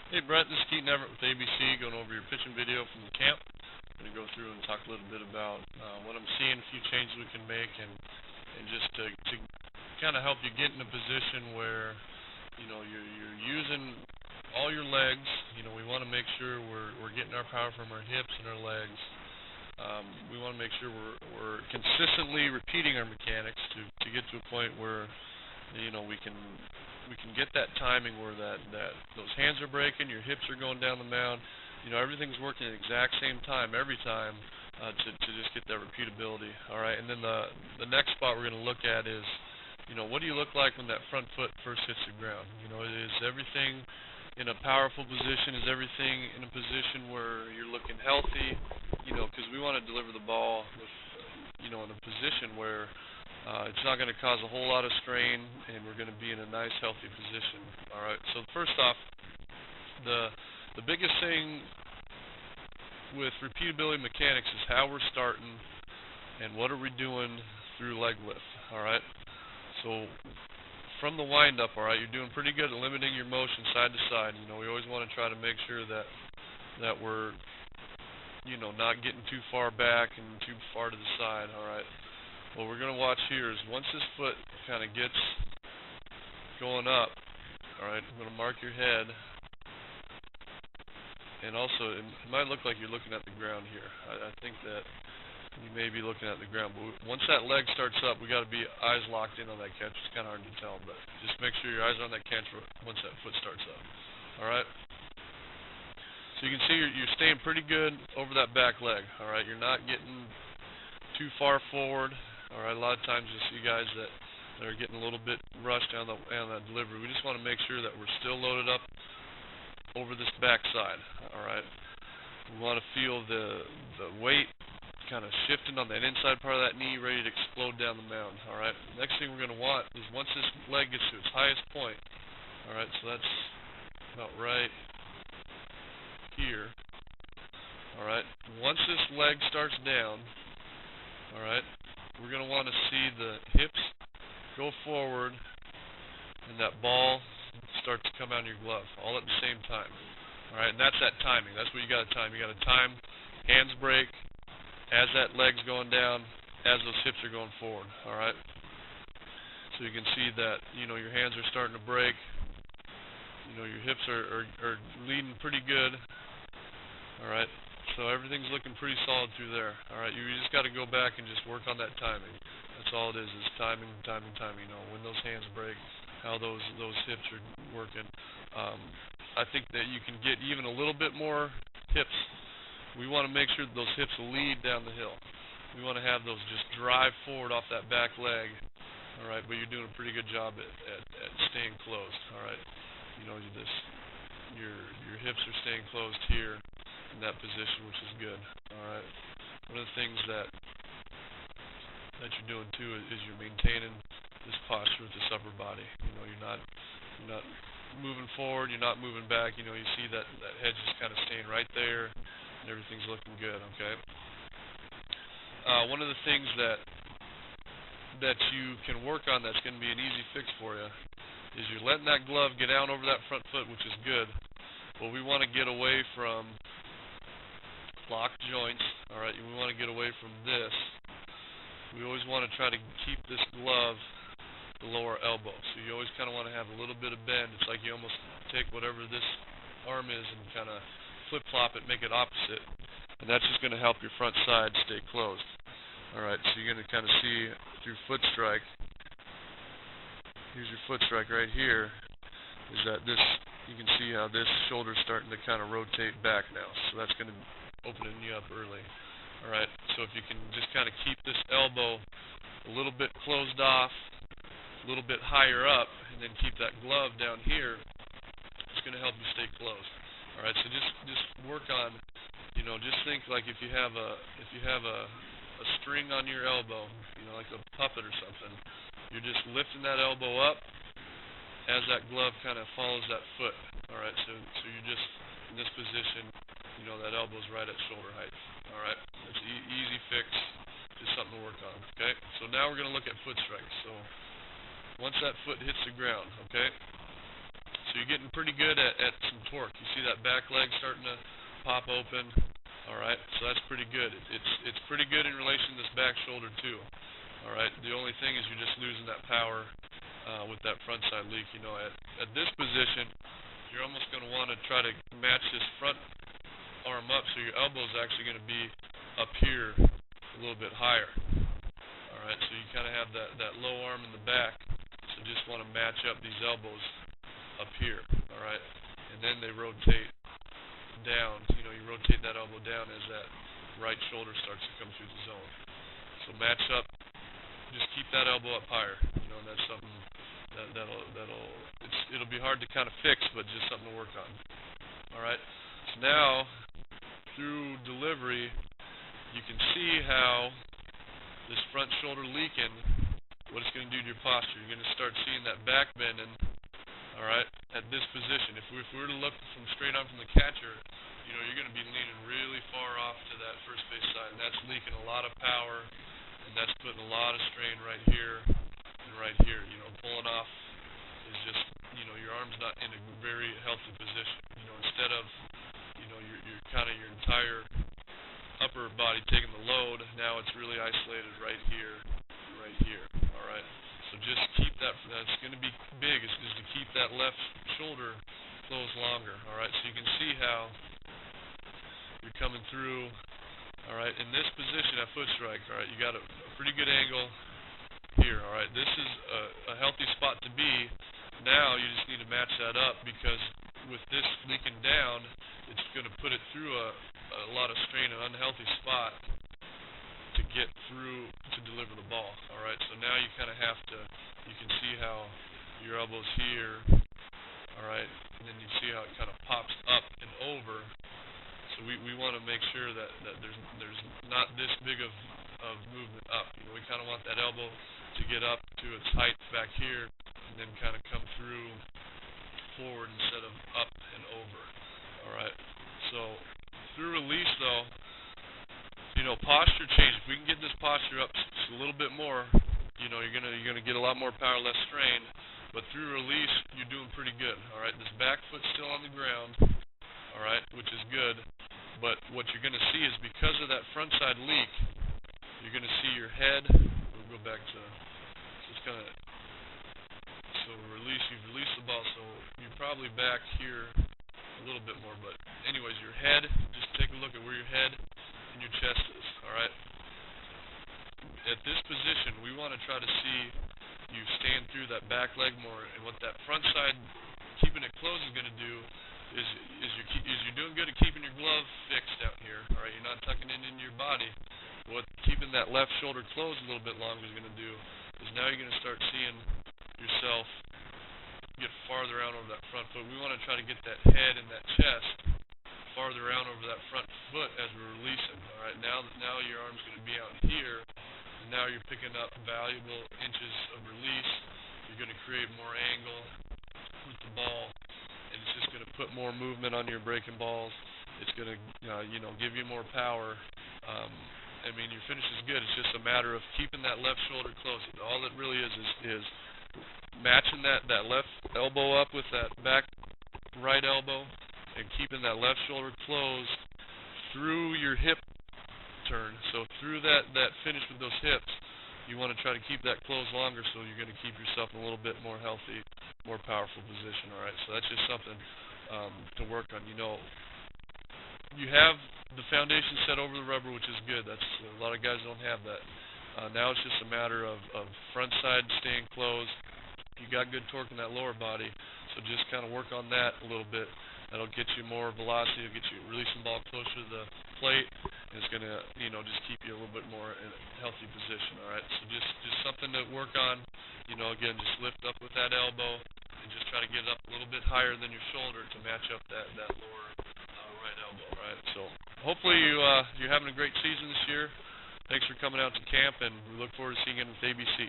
Hey Brett, this is Keaton Everett with ABC, going over your pitching video from the camp. I'm going to go through and talk a little bit about what I'm seeing, a few changes we can make, and just to kind of help you get in a position where you're using all your legs. We want to make sure we're getting our power from our hips and our legs. We want to make sure we're consistently repeating our mechanics to get to a point where we can get that timing where that those hands are breaking, your hips are going down the mound. Everything's working at the exact same time every time to just get that repeatability. All right, and then the next spot we're going to look at is, what do you look like when that front foot first hits the ground? Is everything in a powerful position? Is everything in a position where you're looking healthy? Because we want to deliver the ball with, in a position where it's not going to cause a whole lot of strain, and we're going to be in a nice, healthy position. All right. So first off, the biggest thing with repeatability mechanics is how we're starting and what are we doing through leg lift. All right. So from the windup, all right, you're doing pretty good at limiting your motion side to side. We always want to try to make sure that we're not getting too far back and too far to the side. All right. What we're going to watch here is once this foot kind of gets going up, all right, I'm going to mark your head. And also, it might look like you're looking at the ground here. I think that you may be looking at the ground. But once that leg starts up, we got to be eyes locked in on that catch. It's kind of hard to tell, but just make sure your eyes are on that catch once that foot starts up. All right? So you can see you're staying pretty good over that back leg. All right? You're not getting too far forward. All right, a lot of times you see guys that are getting a little bit rushed on that delivery. We just want to make sure that we're still loaded up over this backside. All right, we want to feel the weight kind of shifting on that inside part of that knee, ready to explode down the mound. All right, next thing we're going to want is once this leg gets to its highest point. All right, so that's about right here. All right, once this leg starts down, all right, we're going to want to see the hips go forward and that ball starts to come out of your glove all at the same time. All right, and that's that timing. That's what you got to time. You got to time hands break as that leg's going down, as those hips are going forward. All right, so you can see that your hands are starting to break. Your hips are leading pretty good. All right. So everything's looking pretty solid through there. All right, you just got to go back and just work on that timing. That's all it is timing. When those hands break, how those hips are working. I think that you can get even a little bit more hips. We want to make sure that those hips lead down the hill. We want to have those just drive forward off that back leg. All right, but you're doing a pretty good job at staying closed. All right, your hips are staying closed here in that position, which is good. All right. One of the things that you're doing too is you're maintaining this posture with this upper body. You're not moving forward. You're not moving back. You see that head just kind of staying right there, and everything's looking good. Okay. One of the things that you can work on that's going to be an easy fix for you is you're letting that glove get down over that front foot, which is good. But we want to get away from locked joints. All right, we want to get away from this. We always want to try to keep this glove the lower elbow. So you always kind of want to have a little bit of bend. It's like you almost take whatever this arm is and kind of flip-flop it, make it opposite. And that's just going to help your front side stay closed. All right, so you're going to kind of see through foot strike. Here's your foot strike right here. Is that this? You can see how this shoulder's starting to kind of rotate back now. So that's going to opening you up early. All right, so if you can just kind of keep this elbow a little bit closed off, a little bit higher up, and then keep that glove down here, it's going to help you stay closed. All right, so just work on, just think like if you have a string on your elbow, like a puppet or something, you're just lifting that elbow up as that glove kind of follows that foot. All right, so you're just in this position. That elbow's right at shoulder height. All right, that's an easy fix, just something to work on. Okay, so now we're going to look at foot strikes. So once that foot hits the ground, okay, so you getting pretty good at some torque. You see that back leg starting to pop open. All right, so that's pretty good. It's pretty good in relation to this back shoulder too. All right, the only thing is you're just losing that power with that front side leak. You know, at this position, you're almost going to want to try to match this front arm up, so your elbow is actually going to be up here a little bit higher. All right, so you kind of have that low arm in the back, so just want to match up these elbows up here. All right, and then they rotate down. You know, you rotate that elbow down as that right shoulder starts to come through the zone. So match up, just keep that elbow up higher. You know, and that's something it'll be hard to kind of fix, but just something to work on. All right, so now through delivery, you can see how this front shoulder leaking, what it's going to do to your posture. You're going to start seeing that back bending, all right, at this position. If we were to look from straight on from the catcher, you know, you're going to be leaning really far off to that first base side, and that's leaking a lot of power, and that's putting a lot of strain right here and right here. You know, pulling off is just, you know, your arm's not in a very healthy position. You know, instead of, you know, you're kind of your entire upper body taking the load, now it's really isolated right here, all right? So just keep that, that's going to be big, is to keep that left shoulder closed longer, all right? So you can see how you're coming through, all right? In this position at foot strike, all right, you got a pretty good angle here, all right? This is a healthy spot to be. Now you just need to match that up, because with this leaking down, it's going to put it through a lot of strain, an unhealthy spot to get through to deliver the ball. All right, so now you kind of have to, you can see how your elbow's here, all right, and then you see how it kind of pops up and over. So we want to make sure that there's not this big of movement up. You know, we kind of want that elbow to get up to its height back here, and then kind of come through forward instead of up and over. All right, so through release though, you know, posture change. If we can get this posture up just a little bit more, you know, you're gonna get a lot more power, less strain. But through release, you're doing pretty good. All right, this back foot's still on the ground, all right, which is good. But what you're gonna see is, because of that front side leak, you're gonna see your head. We'll go back to just kind of. So release, you've released the ball, so you're probably back here a little bit more, but anyways, your head, just take a look at where your head and your chest is, all right? At this position, we want to try to see you stand through that back leg more, and what that front side, keeping it closed, is going to do is you're doing good at keeping your glove fixed out here, all right? You're not tucking it into your body. What keeping that left shoulder closed a little bit longer is going to do is now you're going to start seeing yourself get farther out over that front foot. We want to try to get that head and that chest farther out over that front foot as we're releasing. All right, now your arm's going to be out here, and now you're picking up valuable inches of release. You're going to create more angle with the ball, and it's just going to put more movement on your breaking balls. It's going to, you know, give you more power. I mean, your finish is good. It's just a matter of keeping that left shoulder close. All it really is matching that left elbow up with that back right elbow, and keeping that left shoulder closed through your hip turn. So through that finish with those hips, you want to try to keep that closed longer, so you're going to keep yourself in a little bit more healthy, more powerful position. All right, so that's just something to work on. You know, you have the foundation set over the rubber, which is good. That's a lot of guys don't have that. Now it's just a matter of front side staying closed. You got good torque in that lower body, so just kind of work on that a little bit. That'll get you more velocity. It'll get you releasing the ball closer to the plate, and it's going to, you know, just keep you a little bit more in a healthy position. All right, so just something to work on. You know, again, just lift up with that elbow and just try to get it up a little bit higher than your shoulder to match up that lower right elbow. All right, so hopefully you're having a great season this year. Thanks for coming out to camp, and we look forward to seeing you with ABC.